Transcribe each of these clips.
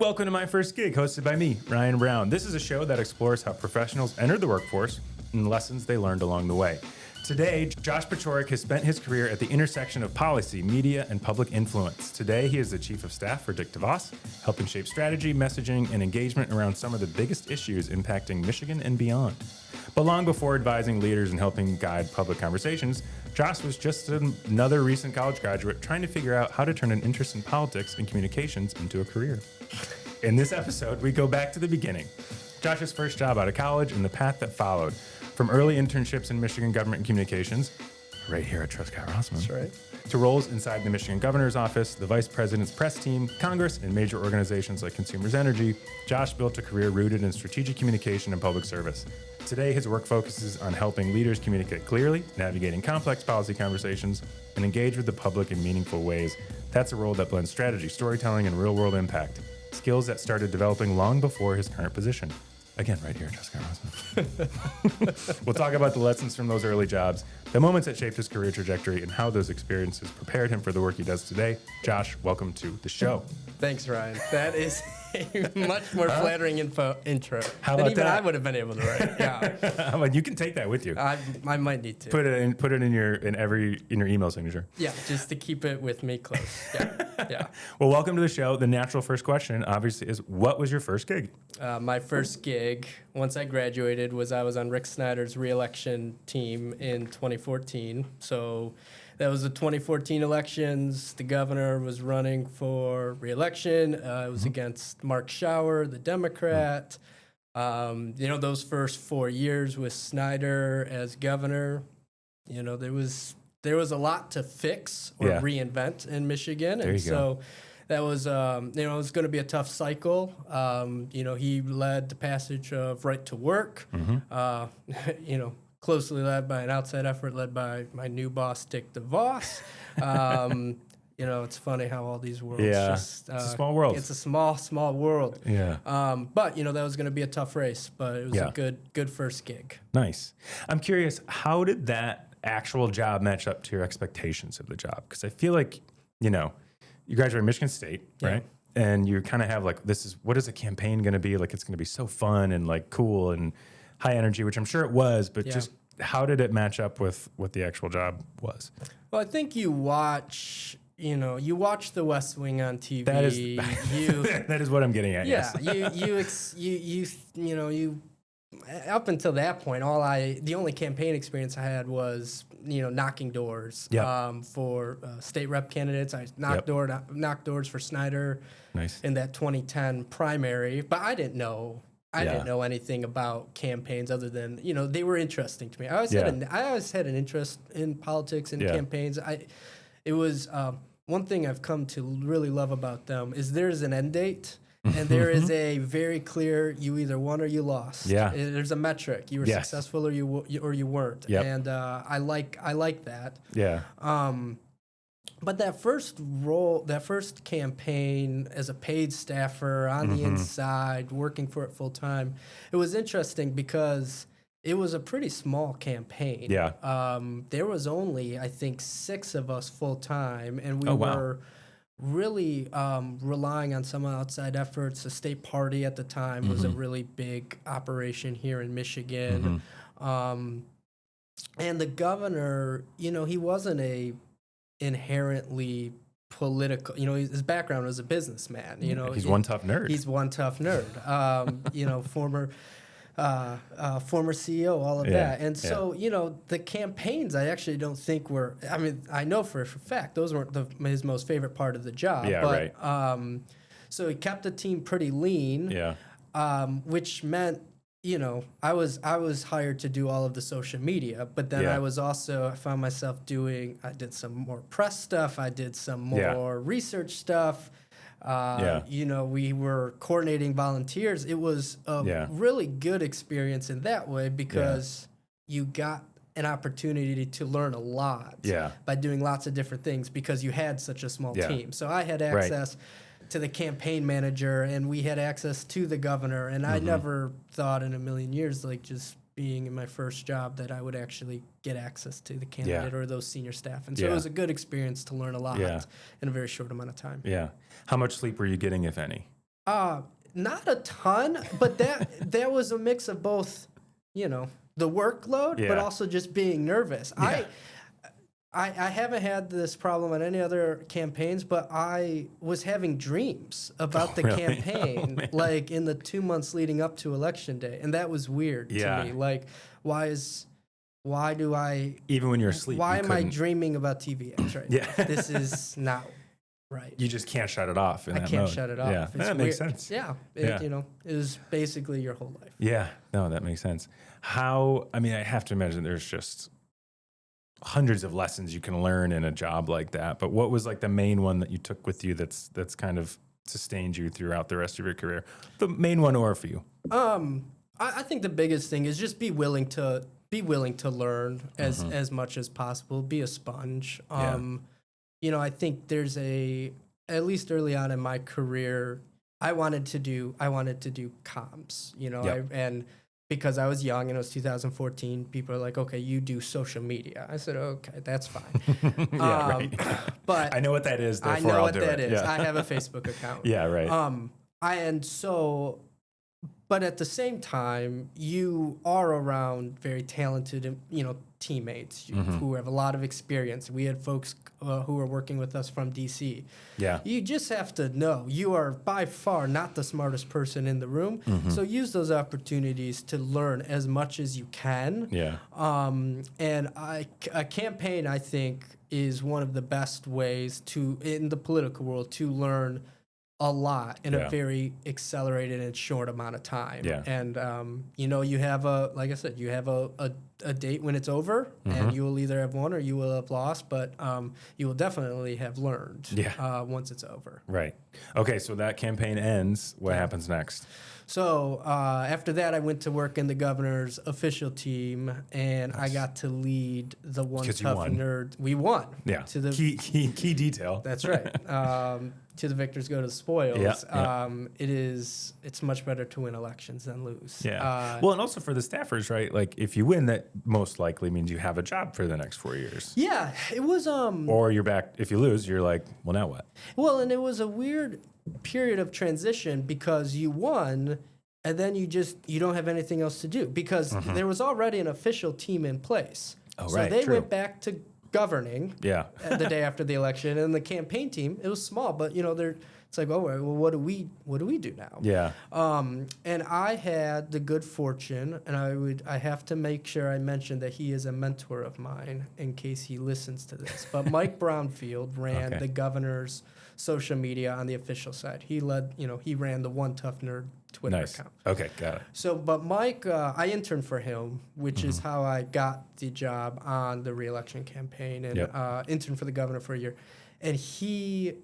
Welcome to My First Gig, hosted by me, Ryan Brown. This is a show that explores how professionals entered the workforce and lessons they learned along the way. Today, Josh Paciorek has spent his career at the intersection of policy, media, and public influence. Today, he is the Chief of Staff for Dick DeVos, helping shape strategy, messaging, and engagement around some of the biggest issues impacting Michigan and beyond. But long before advising leaders and helping guide public conversations, Josh was just another recent college graduate trying to figure out how to turn an interest in politics and communications into a career. In this episode, we go back to the beginning. Josh's first job out of college and the path that followed. From early internships in Michigan government and communications, right here at Truscott Rossman, That's right, to roles inside the Michigan governor's office, the vice president's press team, Congress, and major organizations like Consumers Energy, Josh built a career rooted in strategic communication and public service. Today, his work focuses on helping leaders communicate clearly, navigating complex policy conversations, and engage with the public in meaningful ways. That's a role that blends strategy, storytelling, and real-world impact, skills that started developing long before his current position. Again, right here at Truscott Rossman. We'll talk about the lessons from those early jobs, the moments that shaped his career trajectory, and how those experiences prepared him for the work he does today. Josh, welcome to the show. Thanks, Ryan. That is a much more flattering intro How than about even that? I would have been able to write. Yeah, Well, you can take that with you. I might need to. Put it in your email signature. Yeah, just to keep it with me close. Yeah. Well, welcome to the show. The natural first question, obviously, is what was your first gig? My first gig, once I graduated, was I was on Rick Snyder's re-election team in 2014. So that was the 2014 elections. The governor was running for re-election. It was against Mark Schauer, the Democrat. Those first 4 years with Snyder as governor, there was a lot to fix or reinvent in Michigan. There you so that was, it was going to be a tough cycle. He led the passage of right to work, closely led by an outside effort led by my new boss, Dick DeVos. It's funny how all these worlds just... it's a small world. It's a small world. Yeah. But, that was going to be a tough race, but it was a good first gig. Nice. I'm curious, how did that actual job match up to your expectations of the job? Because I feel like, you graduated Michigan State, right? And you kind of have like, what is a campaign going to be? Like, it's going to be so fun and like cool and high energy, which I'm sure it was, but just how did it match up with what the actual job was? Well, I think you watch The West Wing on TV. That is what I'm getting at. Yeah, yes. you up until that point, the only campaign experience I had was knocking doors for state rep candidates. I knocked doors for Snyder in that 2010 primary, but I didn't know anything about campaigns other than they were interesting to me. I always had an interest in politics and campaigns. It was one thing I've come to really love about them is there's an end date. And there is a very clear, you either won or you lost. Yeah. There's a metric. You were successful or you weren't. Yep. And I like that. Yeah. But that first campaign as a paid staffer on the inside, working for it full time, it was interesting because it was a pretty small campaign. Yeah. There was only, I think, 6 of us full time, and we were really relying on some outside efforts. The state party at the time was a really big operation here in Michigan. And the governor, he wasn't a inherently political, his background was a businessman. He's one tough nerd. He's one tough nerd. Former CEO, all of that. And so, the campaigns I actually don't think were, I know for a fact those weren't his most favorite part of the job. Yeah, but, right. So he kept the team pretty lean, which meant, I was hired to do all of the social media, but then I found myself I did some more press stuff. I did some more research stuff. We were coordinating volunteers. It was a really good experience in that way because you got an opportunity to learn a lot by doing lots of different things because you had such a small team. So I had access to the campaign manager and we had access to the governor. And I never thought in a million years, like just being in my first job, that I would actually get access to the candidate or those senior staff. And so it was a good experience to learn a lot in a very short amount of time. Yeah. How much sleep were you getting, if any? Not a ton, but that was a mix of both, the workload, but also just being nervous. Yeah. I haven't had this problem on any other campaigns, but I was having dreams about the campaign, like in the 2 months leading up to Election Day, and that was weird to me. Like, why do I... Even when you're asleep, why am I dreaming about TV ads right now? This is not right. You just can't shut it off in that can't mode. Shut it off. Yeah, that makes sense. Yeah, it is basically your whole life. Yeah, no, that makes sense. I have to imagine there's just hundreds of lessons you can learn in a job like that. But what was like the main one that you took with you that's kind of sustained you throughout the rest of your career? The main one, or for you? I think the biggest thing is just be willing to learn as much as possible. Be a sponge. I think there's at least early on in my career, I wanted to do comms. And because I was young and it was 2014, people are like, okay, you do social media. I said, okay, that's fine. Right. But I know what that is. I know what that is. I have a Facebook account. Yeah, right. But at the same time, you are around very talented, teammates who have a lot of experience. We had folks who were working with us from DC. Yeah. You just have to know you are by far not the smartest person in the room. So use those opportunities to learn as much as you can. Yeah. And a campaign, I think, is one of the best ways in the political world to learn a lot in a very accelerated and short amount of time. Yeah. And, you have like I said, you have a date when it's over, and you will either have won or you will have lost, but you will definitely have learned once it's over. Right. Okay, so that campaign ends. What happens next? So after that, I went to work in the governor's official team, and I got to lead the One Tough Nerd. We won. Yeah. To the key detail. That's right. To the victors go to the spoils. Yeah. It's much better to win elections than lose. Yeah. Well, and also for the staffers, right? Like if you win, that most likely means you have a job for the next 4 years. Yeah. It was. Or you're back. If you lose, you're like, well, now what? Well, and it was a weird period of transition because you won, and then you don't have anything else to do because there was already an official team in place. Oh, so right. they went back to governing the day after the election, and the campaign team, it was small, but it's like, oh, well, what do we do now? Yeah. And I had the good fortune, and I have to make sure I mention that he is a mentor of mine in case he listens to this. But Mike Brownfield ran the governor's social media on the official side. He ran the One Tough Nerd Twitter account. Okay, got it. So, but Mike, I interned for him, which is how I got the job on the re-election campaign, and interned for the governor for a year. And he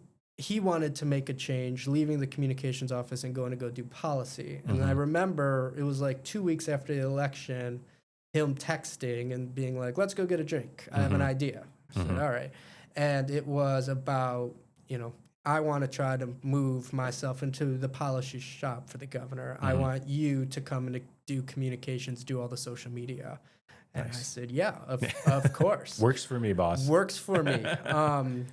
wanted to make a change, leaving the communications office and going to go do policy. And I remember it was like 2 weeks after the election, him texting and being like, let's go get a drink. I have an idea. I said, all right. And it was about, I want to try to move myself into the policy shop for the governor. I want you to come and do communications, do all the social media. And I said, yeah, of course. Works for me, boss. Works for me.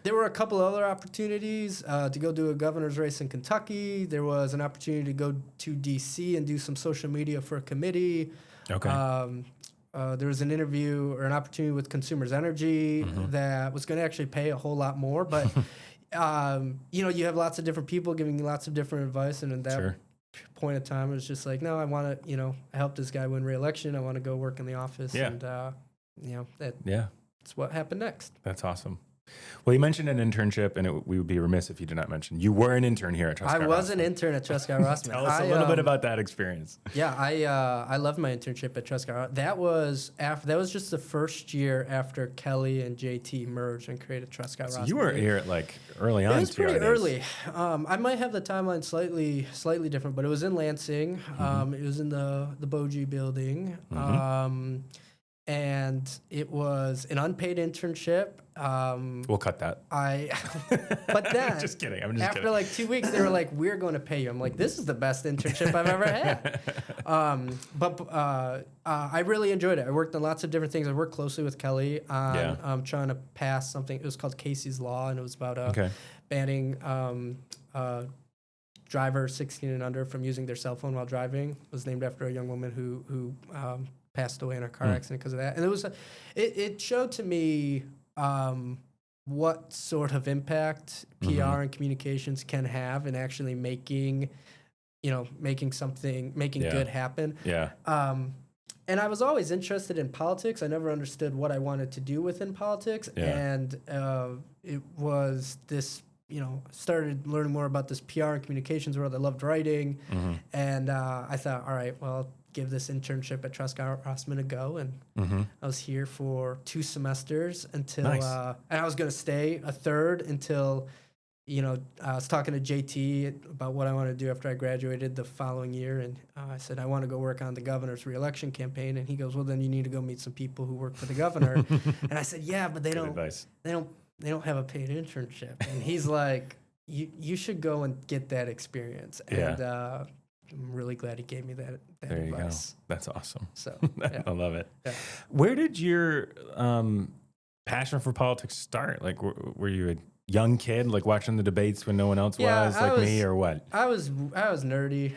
There were a couple other opportunities to go do a governor's race in Kentucky. There was an opportunity to go to D.C. and do some social media for a committee. Okay. There was an interview or an opportunity with Consumers Energy that was going to actually pay a whole lot more. But, you have lots of different people giving you lots of different advice. And in that point of time, it was just like, no, I want to, help this guy win re-election. I want to go work in the office. Yeah. And, that's what happened next. That's awesome. Well, you mentioned an internship, and we would be remiss if you did not mention you were an intern here at Truscott Rossman. I was an intern at Truscott Rossman. Tell us a little bit about that experience. Yeah, I loved my internship at Truscott. That was just the first year after Kelly and JT merged and created Truscott Rossman. You were here at early on. It was pretty early. I might have the timeline slightly different, but it was in Lansing. It was in the Bogie building. And it was an unpaid internship. We'll cut that. But then, just kidding. After like 2 weeks, they were like, "We're going to pay you." I'm like, "This is the best internship I've ever had." I really enjoyed it. I worked on lots of different things. I worked closely with Kelly on trying to pass something. It was called Casey's Law, and it was about banning driver 16 and under from using their cell phone while driving was named after a young woman who passed away in a car accident because of that. And it showed to me what sort of impact PR and communications can have in actually making good happen. Yeah. And I was always interested in politics. I never understood what I wanted to do within politics. Yeah. And it was this, started learning more about this PR and communications world. I loved writing. And I thought, all right, well, I'll give this internship at Truscott Rossman a go. And I was here for 2 semesters until, and I was going to stay a third until, I was talking to JT about what I wanted to do after I graduated the following year, and I said, I want to go work on the governor's reelection campaign, and he goes, well, then you need to go meet some people who work for the governor. And I said, yeah, but they don't have a paid internship. And he's like, you should go and get that experience. And I'm really glad he gave me that there advice. You go. That's awesome. So I love it. Yeah. Where did your passion for politics start? Like, were you a young kid, like watching the debates when no one else was, like me, or what? I was nerdy.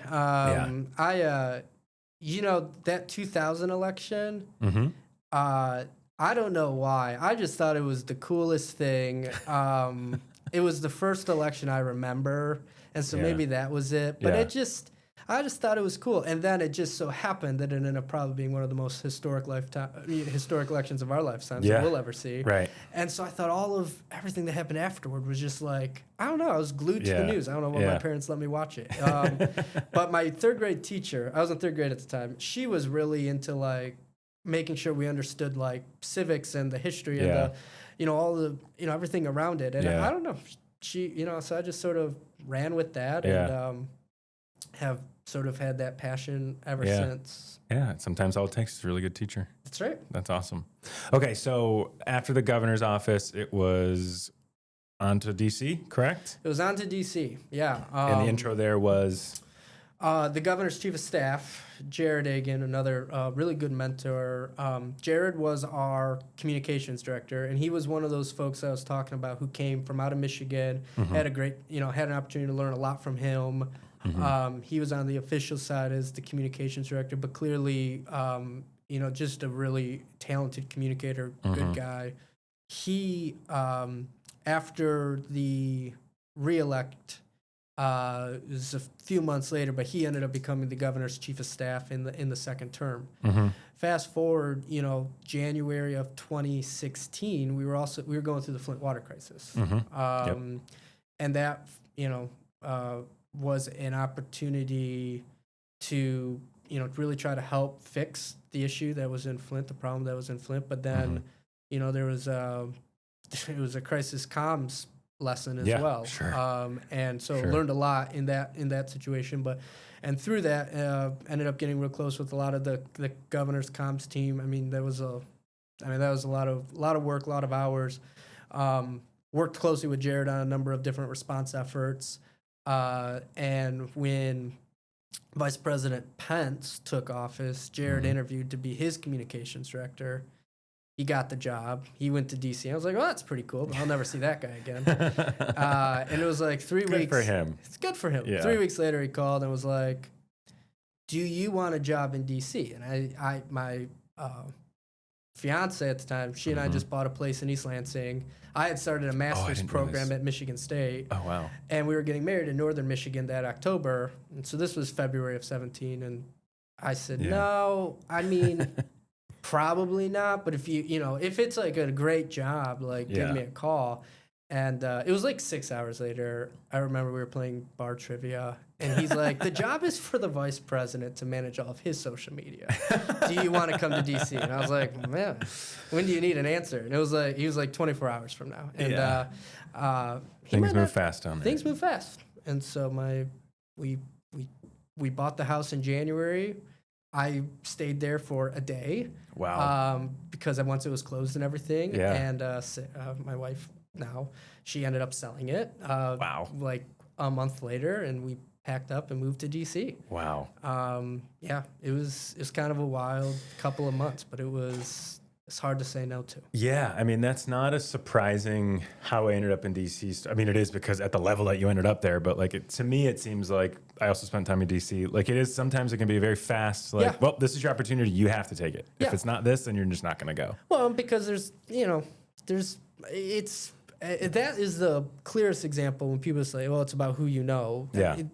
That 2000 election, I don't know why. I just thought it was the coolest thing. It was the first election I remember, and so maybe that was it. But I just thought it was cool. And then it just so happened that it ended up probably being one of the most historic elections of our lifetimes that we'll ever see. Right. And so I thought everything that happened afterward was just like, I don't know, I was glued to the news. I don't know why my parents let me watch it. But my 3rd grade teacher, I was in 3rd grade at the time, she was really into like making sure we understood like civics and the history and the, all the, everything around it. And I don't know, she, so I just sort of ran with that and have sort of had that passion ever since. Yeah, sometimes all it takes is a really good teacher. That's right. That's awesome. Okay, so after the governor's office, it was on to D.C., correct? It was on to D.C., yeah. And the intro there was? The governor's chief of staff, Jared Agan, another really good mentor. Jared was our communications director, and he was one of those folks I was talking about who came from out of Michigan, had a great, had an opportunity to learn a lot from him. He was on the official side as the communications director, but clearly, just a really talented communicator, good guy. He, after the reelect, it was a few months later, but he ended up becoming the governor's chief of staff in the second term. Fast forward, January of 2016, we were going through the Flint water crisis, and that was an opportunity to really try to help fix the issue that was in Flint, the problem that was in Flint. But then there was it was a crisis comms lesson as well. Sure. And so learned a lot in that situation. And through that, ended up getting real close with a lot of the governor's comms team. I mean, that was a lot of work, a lot of hours. Worked closely with Jared on a number of different response efforts. And when Vice President Pence took office, Jared interviewed to be his communications director. He got the job. He went to D.C. I was like, well, that's pretty cool, but I'll never see that guy again. And it was like 3 weeks. Good for him. It's good for him. Yeah. 3 weeks later, he called and was like, do you want a job in D.C.? And my fiance at the time, she and I just bought a place in East Lansing. I had started a master's program at Michigan State. Oh, wow. And we were getting married in northern Michigan that October. And so this was February of 17. And I said, no, I mean, probably not. But if if it's like a great job, like give me a call. And it was like 6 hours later. I remember we were playing bar trivia. And he's like, the job is for the vice president to manage all of his social media. Do you want to come to D.C.? And I was like, man, when do you need an answer? And he was like 24 hours from now. And things move fast down there. Things move fast. And so we bought the house in January. I stayed there for a day. Wow. Because once it was closed and everything. Yeah. And my wife now, she ended up selling it. Wow. Like a month later, and we packed up and moved to D.C. Wow. It was kind of a wild couple of months, but it was it's hard to say no to. Yeah, I mean, that's not a surprising how I ended up in DC. I mean, it is because at the level that you ended up there, but like to me, it seems like I also spent time in DC. Like it is, sometimes it can be very fast, like, well, this is your opportunity, you have to take it. If it's not this, then you're just not going to go. Well, because that is the clearest example when people say, well, it's about who you know. It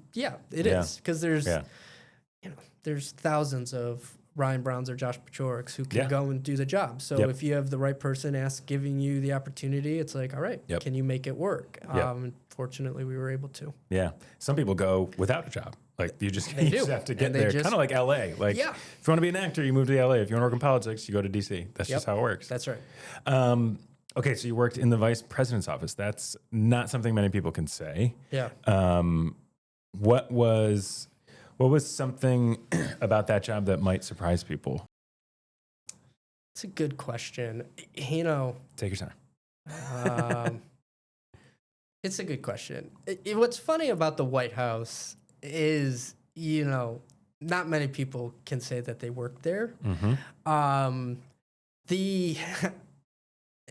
is. Because there's thousands of Ryan Browns or Josh Pacioreks who can go and do the job. So if you have the right person giving you the opportunity, it's like, all right, can you make it work? Fortunately, we were able to. Yeah. Some people go without a job. Like you just have to get there. Kind of like LA. Like if you want to be an actor, you move to LA. If you want to work in politics, you go to DC. That's just how it works. That's right. Okay, so you worked in the vice president's office. That's not something many people can say. Yeah. What was something about that job that might surprise people? It's a good question. Take your time. It's a good question. What's funny about the White House is, not many people can say that they worked there. Mm-hmm.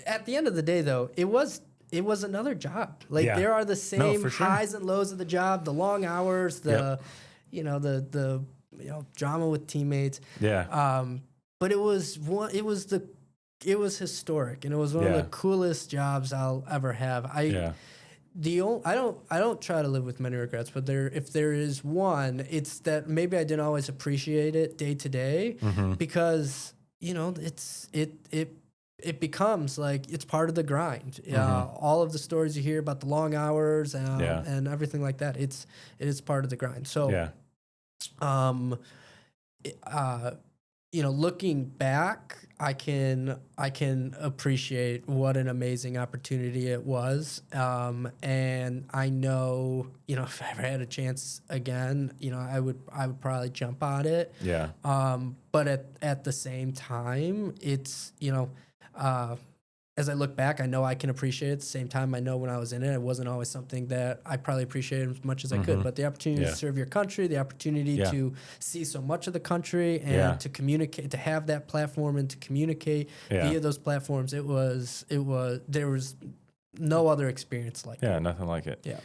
At the end of the day, though, it was another job. Like there are the same highs and lows of the job, the long hours, the drama with teammates. Yeah. But it was historic, and it was one of the coolest jobs I'll ever have. I don't try to live with many regrets, but if there is one, it's that maybe I didn't always appreciate it day to day, because it becomes like it's part of the grind. All of the stories you hear about the long hours and everything like that, it is part of the grind. So, looking back, I can appreciate what an amazing opportunity it was. And I know, if I ever had a chance again, I would probably jump on it. Yeah. But at the same time, it's, as I look back, I know I can appreciate it. At the same time, I know when I was in it, it wasn't always something that I probably appreciated as much as I could. But the opportunity to serve your country, the opportunity to see so much of the country and to communicate, to have that platform and to communicate via those platforms, there was no other experience like it. Yeah, nothing like it. Yeah.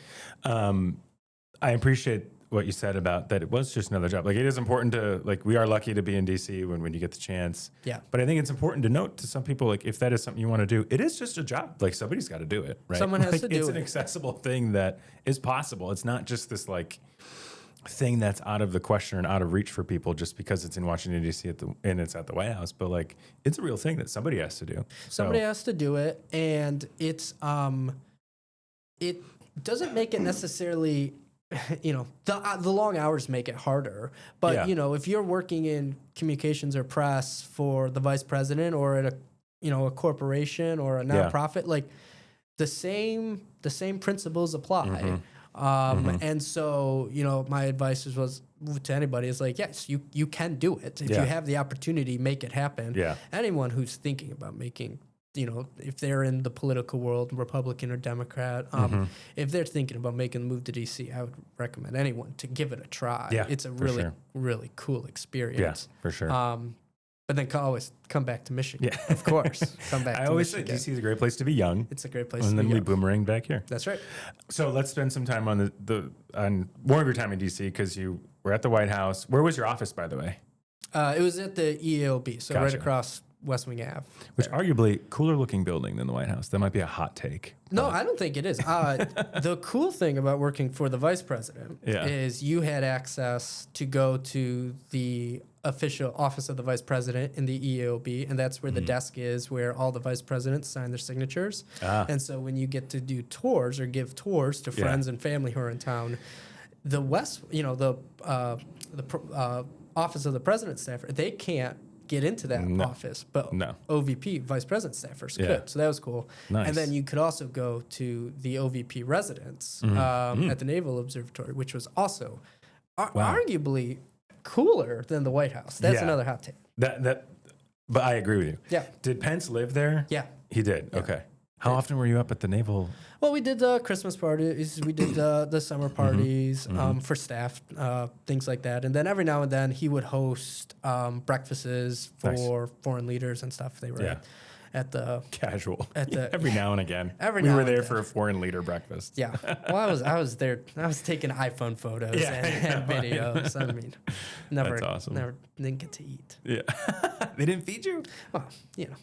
I appreciate what you said about that. It was just another job. Like it is important to, like, we are lucky to be in DC when you get the chance. Yeah. But I think it's important to note to some people, like, if that is something you want to do, it is just a job. Like somebody's got to do it, right? Someone has to do it. It's an accessible thing that is possible. It's not just this like thing that's out of the question and out of reach for people just because it's in Washington DC and it's at the White House. But like, it's a real thing that somebody has to do. Somebody has to do it, and it's it doesn't make it necessarly. The long hours make it harder, but if you're working in communications or press for the vice president or at a corporation or a nonprofit, like the same principles apply. And so, my advice was to anybody is like, yes, you can do it. If you have the opportunity, make it happen. Yeah. Anyone who's thinking about making, if they're in the political world, Republican or Democrat, if they're thinking about making the move to DC, I would recommend anyone to give it a try. Yeah, it's a really, really cool experience. Yeah, for sure. But then always come back to Michigan. Yeah, of course. Come back to Michigan. I always say DC is a great place to be young. It's a great place to be young. And then we boomerang back here. That's right. So let's spend some time on on more of your time in DC, because you were at the White House. Where was your office, by the way? It was at the EAOB, so right across West Wing Ave. Which arguably cooler looking building than the White House. That might be a hot take. No, I don't think it is. The cool thing about working for the vice president is you had access to go to the official office of the vice president in the EAOB, and that's where the desk is where all the vice presidents sign their signatures. And so when you get to do tours or give tours to friends and family who are in town, the office of the president's staffer, they can't get into that office, but OVP, vice president staffers could. So that was cool. Nice. And then you could also go to the OVP residence at the Naval Observatory, which was also arguably cooler than the White House. That's another hot take. But I agree with you. Yeah. Did Pence live there? Yeah. He did. Yeah. Okay. How often were you up at the Naval? Well, we did the Christmas parties. We did the summer parties for staff, things like that. And then every now and then he would host breakfasts for foreign leaders and stuff. They were at the casual. At the every now and again. We were there for a foreign leader breakfast. Yeah. Well, I was there. I was taking iPhone photos and videos. I mean, That's awesome. Never didn't get to eat. Yeah. They didn't feed you? Well,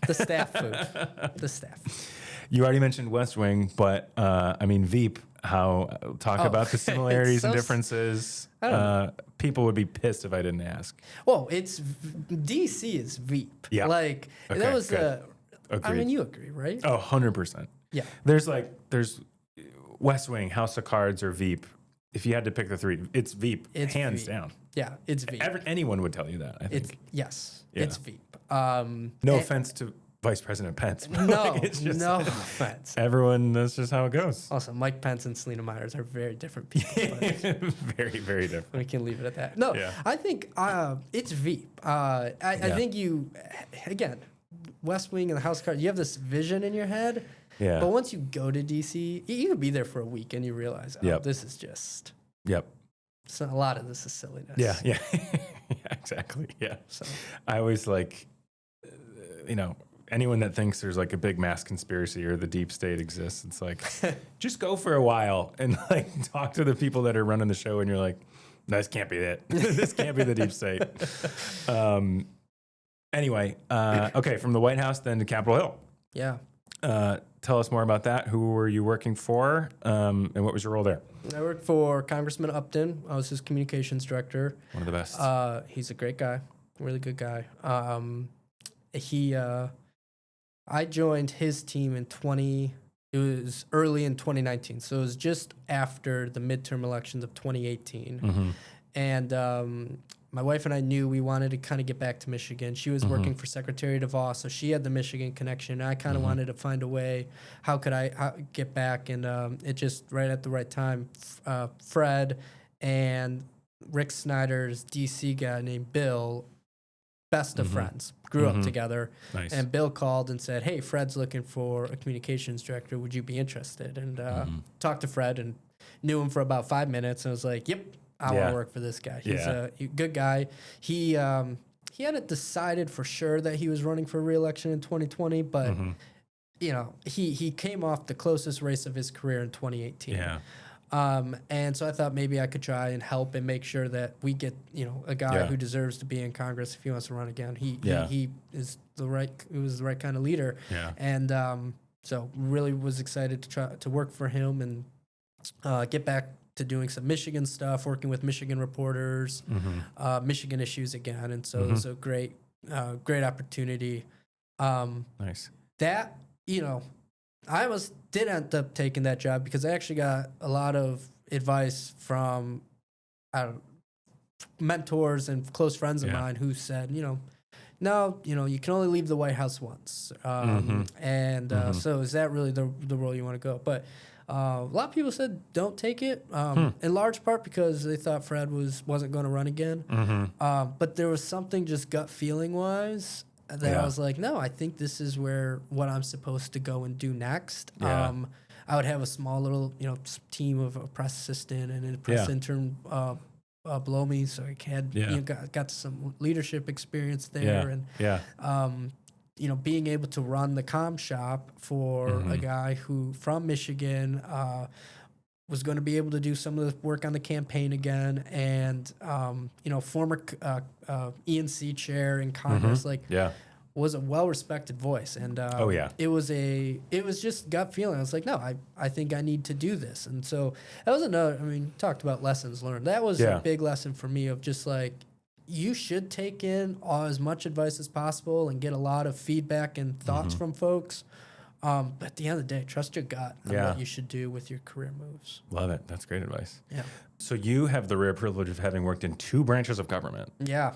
the staff food. The staff. You already mentioned West Wing, but I mean Veep. Talk about the similarities and differences. People would be pissed if I didn't ask. Well, it's DC is Veep. Yeah. Like that was Agreed. I mean, you agree, right? Oh, 100%. Yeah. There's West Wing, House of Cards, or Veep. If you had to pick the three, it's Veep, hands down. Yeah, it's Veep. Anyone would tell you that, I think. It's Veep. No offense to Vice President Pence. No, no offense. Everyone, that's just how it goes. Also, Mike Pence and Selena Myers are very different people. Very, very different. We can leave it at that. No, I think it's Veep. I think again, West Wing and the House of Cards, you have this vision in your head. Yeah. But once you go to DC, you can be there for a week and you realize, this is just. Yep. So a lot of this is silliness. Yeah, yeah. Exactly. Yeah. So I always anyone that thinks there's a big mass conspiracy or the deep state exists, it's just go for a while and talk to the people that are running the show and you're like, this can't be it. This can't be the deep state. Anyway, okay, from the White House then to Capitol Hill. Yeah. Tell us more about that. Who were you working for and what was your role there? I worked for Congressman Upton. I was his communications director. One of the best. He's a great guy, really good guy. I joined his team it was early in 2019. So it was just after the midterm elections of 2018. Mm-hmm. And my wife and I knew we wanted to kind of get back to Michigan. She was working for Secretary DeVos, so she had the Michigan connection. I kind of wanted to find a way, how could I get back? And it just right at the right time, Fred and Rick Snyder's DC guy named Bill, best of friends, grew up together. Nice. And Bill called and said, hey, Fred's looking for a communications director. Would you be interested? And talked to Fred and knew him for about 5 minutes and was like, yep. I want to work for this guy. He's a good guy. He hadn't decided for sure that he was running for re-election in 2020, but he came off the closest race of his career in 2018. Yeah. And so I thought maybe I could try and help and make sure that we get a guy who deserves to be in Congress if he wants to run again. He is the right kind of leader. Yeah. And so really was excited to try to work for him and get back to doing some Michigan stuff, working with Michigan reporters, Michigan issues again. And so it was a great opportunity. Nice. That, I did end up taking that job because I actually got a lot of advice from mentors and close friends of mine who said, no, you can only leave the White House once. And so is that really the role you want to go? But a lot of people said don't take it, in large part because they thought Fred wasn't going to run again. But there was something just gut feeling wise that I was like, no, I think this is what I'm supposed to go and do next. I would have a small little team of a press assistant and a press intern below me, so I had got some leadership experience there, and being able to run the comm shop for a guy who from Michigan was going to be able to do some of the work on the campaign again, and former ENC chair in Congress, was a well-respected voice, and it was just gut feeling. I was like, no, I think I need to do this, and so that was another. I mean, talked about lessons learned. That was a big lesson for me of just like, you should take in as much advice as possible and get a lot of feedback and thoughts from folks. But at the end of the day, trust your gut on what you should do with your career moves. Love it. That's great advice. Yeah. So you have the rare privilege of having worked in 2 branches of government. Yeah.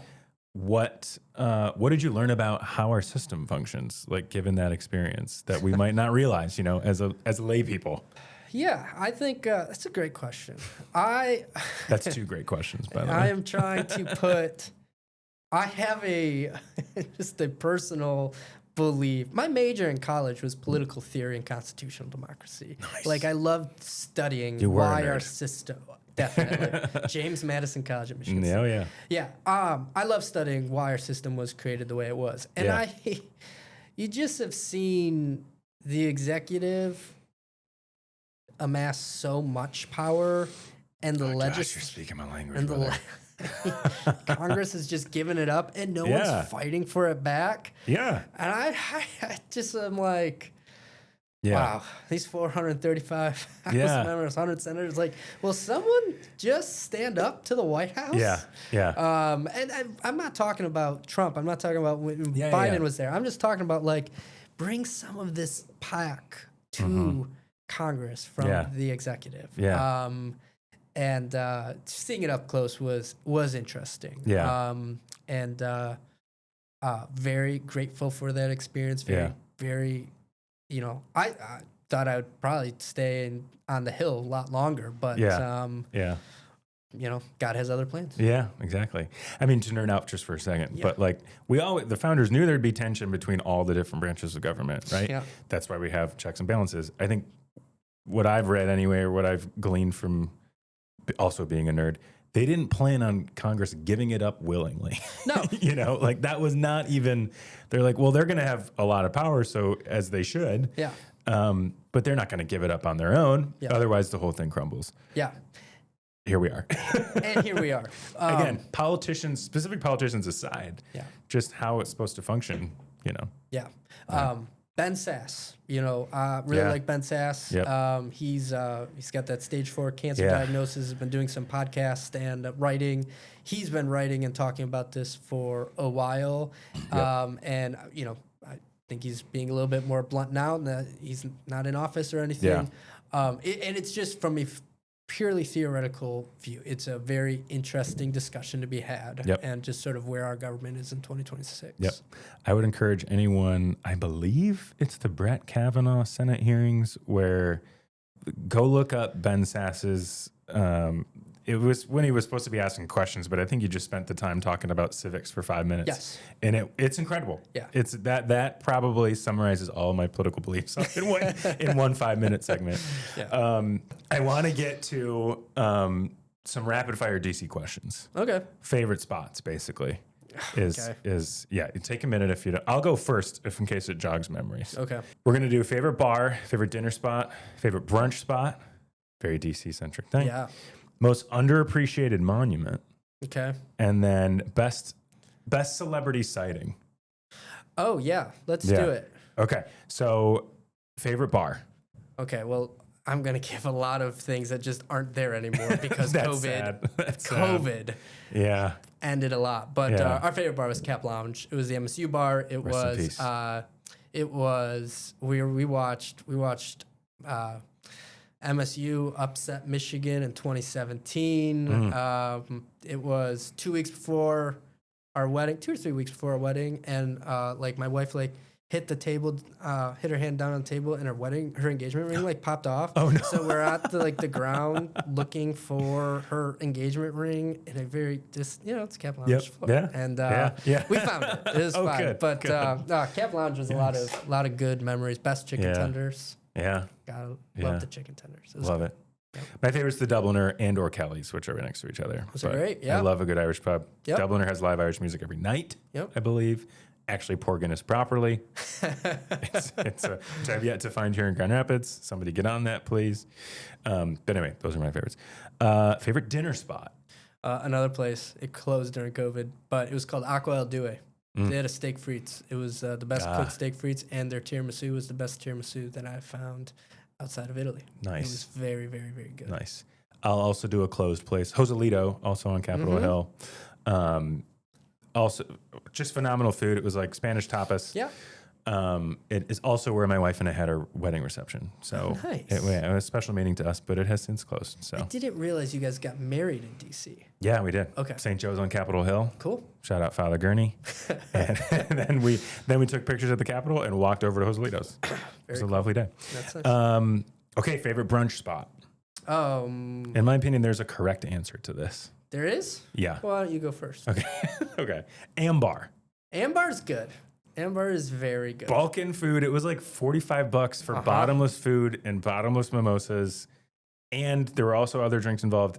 What did you learn about how our system functions, given that experience that we might not realize, as lay people? Yeah, I think that's a great question. That's 2 great questions, by the way. I am trying to I have just a personal believe my major in college was political theory and constitutional democracy. Nice. Like I loved studying why our system. Definitely. James Madison College at Michigan. Oh yeah. Yeah. I love studying why our system was created the way it was. And you just have seen the executive amass so much power and the Josh, you're speaking my language. and Congress is just giving it up and no one's fighting for it back. Yeah. And I just am like, wow, these 435 House members, 100 senators, like, will someone just stand up to the White House? Yeah, yeah. And I'm not talking about Trump. I'm not talking about when Biden was there. I'm just talking about, like, bring some of this pack to Congress from the executive. Yeah. And seeing it up close was interesting. Yeah. And very grateful for that experience. Very, you know, I thought I would probably stay on the Hill a lot longer, but you know, God has other plans. Yeah, exactly. I mean, to nerd out just for a second, but like the founders knew there'd be tension between all the different branches of government, right? Yeah. That's why we have checks and balances. I think what I've read anyway, or what I've gleaned from also being a nerd, they didn't plan on Congress giving it up willingly. No. You know, like that was not even, they're like, well, they're going to have a lot of power, so as they should. Yeah. But they're not going to give it up on their own. Yeah. Otherwise, the whole thing crumbles. Yeah. Here we are. And here we are. Again, specific politicians aside, just how it's supposed to function, you know. Yeah. Ben Sass, you know, really like Ben Sass. Yep. He's got that stage 4 cancer diagnosis, has been doing some podcasts and writing. He's been writing and talking about this for a while. And, you know, I think he's being a little bit more blunt now, and that he's not in office or anything. Yeah. And it's just from a purely theoretical view. It's a very interesting discussion to be had, and just sort of where our government is in 2026. Yep. I would encourage anyone, I believe it's the Brett Kavanaugh Senate hearings, where go look up Ben Sass's, it was when he was supposed to be asking questions, but I think you just spent the time talking about civics for 5 minutes. Yes. And it's incredible. Yeah. It's that probably summarizes all of my political beliefs in one 5-minute segment. Yeah. I want to get to some rapid fire DC questions. Okay. Favorite spots, basically. Is take a minute if you don't. I'll go first in case it jogs memories. Okay. We're going to do favorite bar, favorite dinner spot, favorite brunch spot. Very DC centric thing. Yeah. Most underappreciated monument. Okay. And then best celebrity sighting. Oh, yeah. Let's do it. Okay. So favorite bar. Okay. Well, I'm going to give a lot of things that just aren't there anymore because COVID ended a lot. But our favorite bar was Cap Lounge. It was the MSU bar. We watched MSU upset Michigan in 2017. It was 2 weeks before our wedding, 2 or 3 weeks before our wedding, and like my wife hit the table, hit her hand down on the table, and her engagement ring popped off. Oh no! So we're at the ground looking for her engagement ring in a very it's Cap Lounge floor. Yeah. And we found it. It was fine. Good, but Cap Lounge was a lot of good memories. Best chicken tenders. Yeah. Gotta love the chicken tenders. Love it. Yep. My favorite's the Dubliner and or Kelly's, which are right next to each other. Those are great. Yeah. I love a good Irish pub. Yep. Dubliner has live Irish music every night. Yep. I believe. Actually pour Guinness properly. it's which I've yet to find here in Grand Rapids. Somebody get on that, please. But anyway, those are my favorites. Favorite dinner spot? Another place. It closed during COVID, but it was called Aqua El Due. They had a steak frites. It was the best cooked steak frites, and their tiramisu was the best tiramisu that I've found outside of Italy. Nice. It was very, very, very good. Nice. I'll also do a closed place. Joselito, also on Capitol Hill. Also, just phenomenal food. It was like Spanish tapas. Yeah. It is also where my wife and I had our wedding reception. So nice. It was a special meeting to us, but it has since closed. So I didn't realize you guys got married in DC. Yeah, we did. Okay. St. Joe's on Capitol Hill. Cool. Shout out Father Gurney. and then we took pictures at the Capitol and walked over to Joselito's. It was a lovely day. That's nice. Okay, favorite brunch spot. In my opinion, there's a correct answer to this. There is? Yeah. Well, why don't you go first? Okay. Okay. Ambar. Ambar's good. Ambar is very good. Balkan food. It was like $45 for bottomless food and bottomless mimosas. And there were also other drinks involved.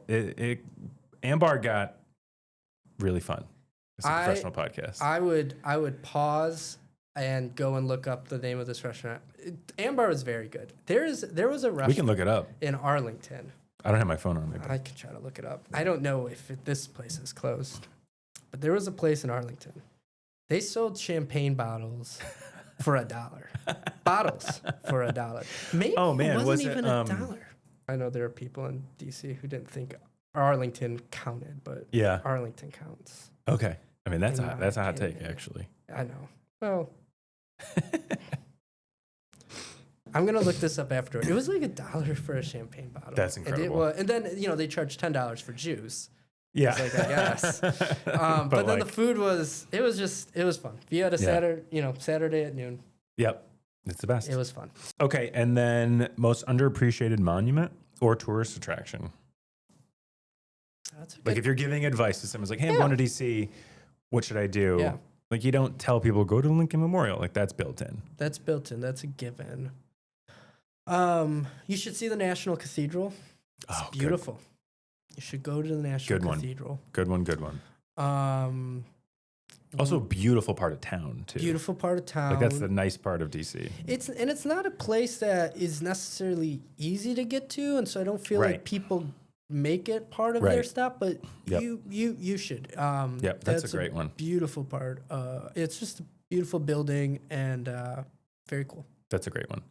Ambar got really fun. It's a professional podcast. I would pause and go and look up the name of this restaurant. Ambar was very good. There was a restaurant. We can look it up. In Arlington. I don't have my phone on me. I can try to look it up. I don't know if this place is closed, but there was a place in Arlington. They sold champagne bottles for $1. Bottles for $1. Maybe it wasn't even $1. I know there are people in D.C. who didn't think Arlington counted, but Arlington counts. Okay. I mean, that's a hot take, actually. I know. Well, I'm going to look this up after. It was like $1 for a champagne bottle. That's incredible. And then, they charged $10 for juice. Yeah. Like, I guess. But then the food it was fun. If you had a Saturday at noon. Yep. It's the best. It was fun. Okay. And then most underappreciated monument or tourist attraction? Like if you're giving advice to someone's like, hey, I'm going to DC. What should I do? Yeah. Like you don't tell people go to Lincoln Memorial. Like that's built in. That's built in. That's a given. You should see the National Cathedral. It's beautiful. Good. You should go to the National Cathedral. Good one. Also a beautiful part of town, too. Beautiful part of town. Like, that's the nice part of D.C. It's not a place that is necessarily easy to get to, and so I don't feel like people make it part of their stop, but you should. That's a great one. Beautiful part. It's just a beautiful building and very cool. That's a great one.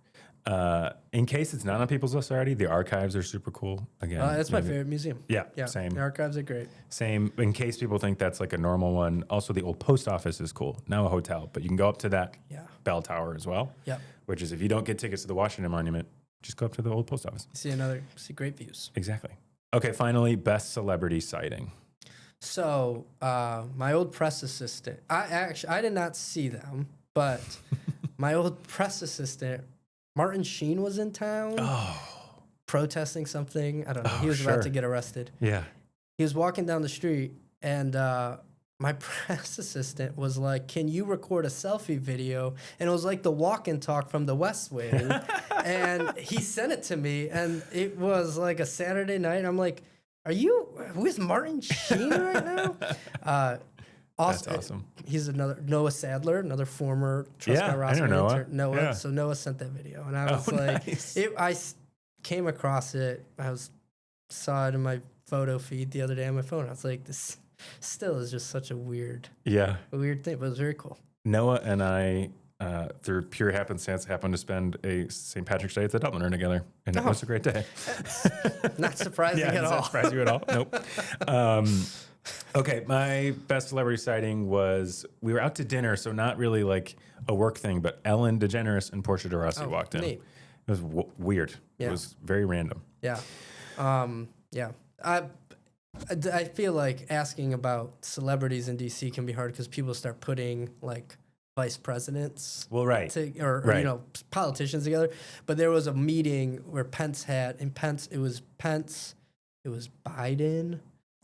In case it's not on people's list already, the archives are super cool. Again, that's my favorite museum. Yeah, same. The archives are great. Same. In case people think that's like a normal one, also the old post office is cool. Now a hotel, but you can go up to that bell tower as well. Yeah. Which is if you don't get tickets to the Washington Monument, just go up to the old post office. See great views. Exactly. Okay, finally, best celebrity sighting. So my old press assistant, I did not see them, but my old press assistant, Martin Sheen, was in town protesting something. I don't know. He was about to get arrested. Yeah. He was walking down the street, and my press assistant was like, can you record a selfie video? And it was like the walk and talk from the West Wing. And he sent it to me, and it was like a Saturday night. I'm like, are you with Martin Sheen right now? That's awesome. He's Noah Sadler, another former Truscott Rossman intern. Noah. Yeah. So Noah sent that video, and I was like, nice. I came across it. Saw it in my photo feed the other day on my phone. I was like, this still is just such a weird thing, but it was very cool. Noah and I, through pure happenstance, happened to spend a St. Patrick's Day at the Dubliner together, and it was a great day. Not surprising at all. Not surprise you at all. Nope. Okay, my best celebrity sighting was we were out to dinner, so not really like a work thing, but Ellen DeGeneres and Portia de Rossi walked in. Neat. It was weird. Yeah. It was very random. Yeah. I feel like asking about celebrities in DC can be hard because people start putting like vice presidents, or politicians together. But there was a meeting where it was Biden.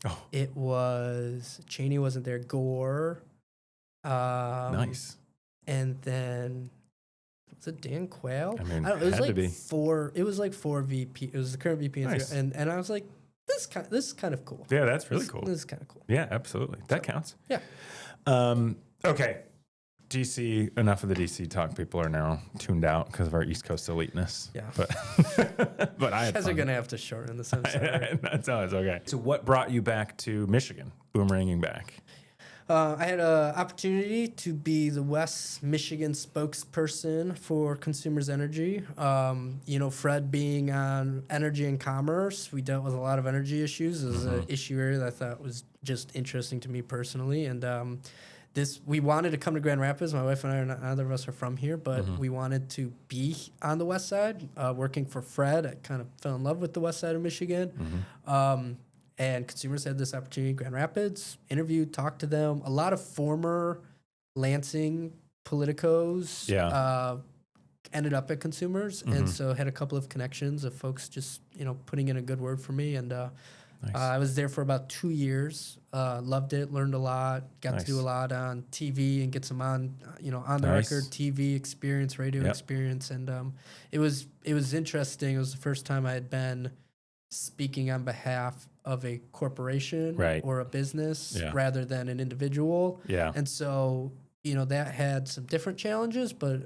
Oh. It was Cheney wasn't there. Gore. Nice. And then was it Dan Quayle? I mean, it was had like to be. It was like 4 VP. It was the current VP. Nice. And I was like, this is kind of cool. Yeah, that's really cool. This is kind of cool. Yeah, absolutely. That counts. Yeah. Okay. DC, enough of the DC talk. People are now tuned out because of our East Coast eliteness. Yeah. But I had guys fun. are going to have to shorten this episode. That's always okay. So what brought you back to Michigan, boomeranging back? I had an opportunity to be the West Michigan spokesperson for Consumers Energy. Fred being on energy and commerce, we dealt with a lot of energy issues. It was an issue area that I thought was just interesting to me personally. And we wanted to come to Grand Rapids. My wife and I, neither of us are from here, but we wanted to be on the West Side, working for Fred. I kind of fell in love with the West Side of Michigan. And Consumers had this opportunity in Grand Rapids, interviewed, talked to them. A lot of former Lansing politicos ended up at Consumers, and so had a couple of connections of folks just, putting in a good word for me. And Nice. I was there for about 2 years. Loved it, learned a lot, got to do a lot on TV and get some on the record TV experience, radio experience. And it was interesting. It was the first time I had been speaking on behalf of a corporation or a business rather than an individual. Yeah. And so, that had some different challenges, but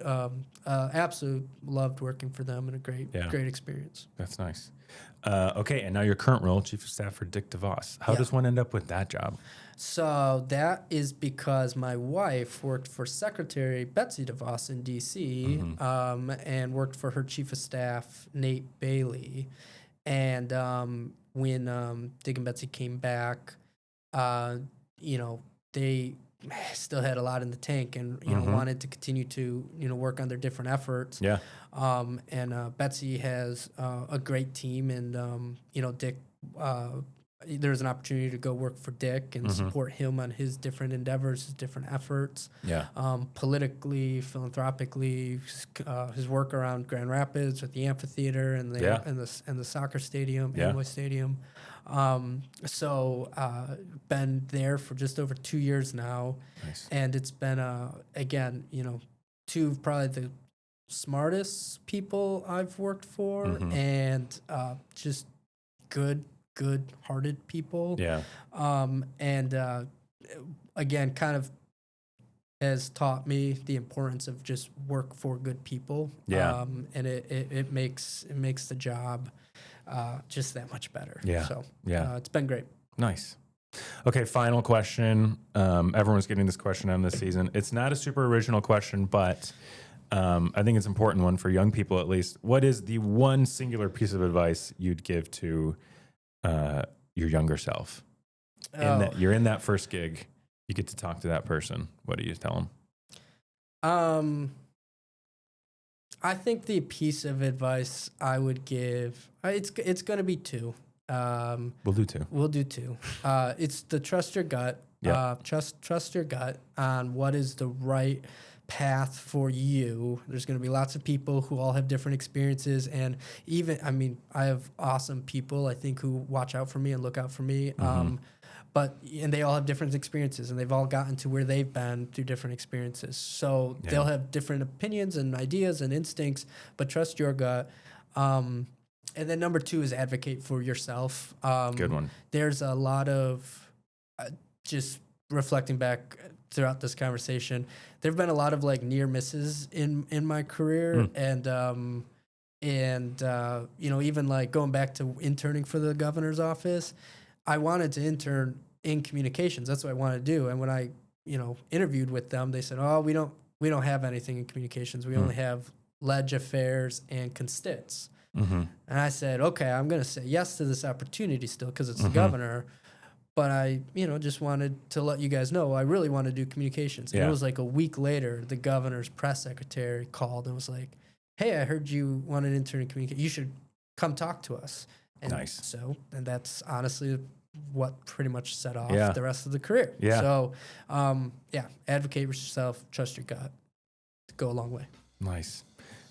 absolutely loved working for them and a great experience. That's nice. Okay, and now your current role, Chief of Staff for Dick DeVos. How does one end up with that job? So that is because my wife worked for Secretary Betsy DeVos in D.C. And worked for her Chief of Staff, Nate Bailey. And when Dick and Betsy came back, they still had a lot in the tank and wanted to continue to work on their different efforts. Yeah. And Betsy has a great team, and Dick. There's an opportunity to go work for Dick and support him on his different endeavors, his different efforts. Yeah. Politically, philanthropically, his work around Grand Rapids with the amphitheater and the soccer stadium, Amway Stadium. So been there for just over 2 years now. Nice. And it's been again, two of probably the smartest people I've worked for, and just good-hearted people. Yeah. And again, kind of has taught me the importance of just work for good people. Yeah. And it makes the job just that much better. Yeah. So it's been great. Nice. Okay, final question. Everyone's getting this question on this season. It's not a super original question, but I think it's an important one for young people at least. What is the one singular piece of advice you'd give to your younger self? You're in that first gig. You get to talk to that person. What do you tell them? I think the piece of advice I would give, it's going to be two. We'll do two. It's the trust your gut. Trust your gut on what is the right path for you. There's going to be lots of people who all have different experiences, and I have awesome people I think who watch out for me and look out for me. And they all have different experiences, and they've all gotten to where they've been through different experiences. So they'll have different opinions and ideas and instincts, but trust your gut. And then number two is advocate for yourself. Good one. There's a lot of just reflecting back throughout this conversation, there have been a lot of near misses in my career, and even going back to interning for the governor's office, I wanted to intern in communications. That's what I wanted to do. And when I interviewed with them, they said, "Oh, we don't have anything in communications. We only have ledge affairs and constits." And I said, "Okay, I'm going to say yes to this opportunity still because it's the governor." But I, just wanted to let you guys know I really want to do communications. And it was a week later, the governor's press secretary called and was like, "Hey, I heard you want an intern in communication. You should come talk to us." And nice. And that's honestly what pretty much set off the rest of the career. Yeah. So, advocate for yourself, trust your gut. Go a long way. Nice.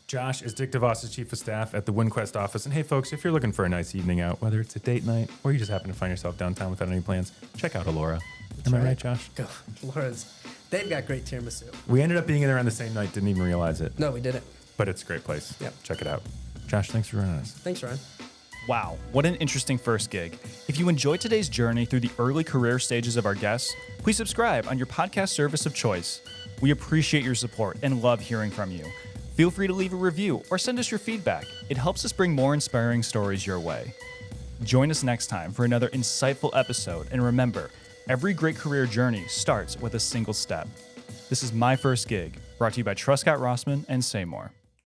Josh is Dick DeVos' Chief of Staff at the WinQuest office. And hey, folks, if you're looking for a nice evening out, whether it's a date night or you just happen to find yourself downtown without any plans, check out Allura. Am I right, Josh? Go. They've got great tiramisu. We ended up being in there on the same night, didn't even realize it. No, we didn't. But it's a great place. Yep. Check it out. Josh, thanks for joining us. Thanks, Ryan. Wow, what an interesting first gig. If you enjoyed today's journey through the early career stages of our guests, please subscribe on your podcast service of choice. We appreciate your support and love hearing from you. Feel free to leave a review or send us your feedback. It helps us bring more inspiring stories your way. Join us next time for another insightful episode, and remember, every great career journey starts with a single step. This is My First Gig, brought to you by Truscott Rossman and Say More.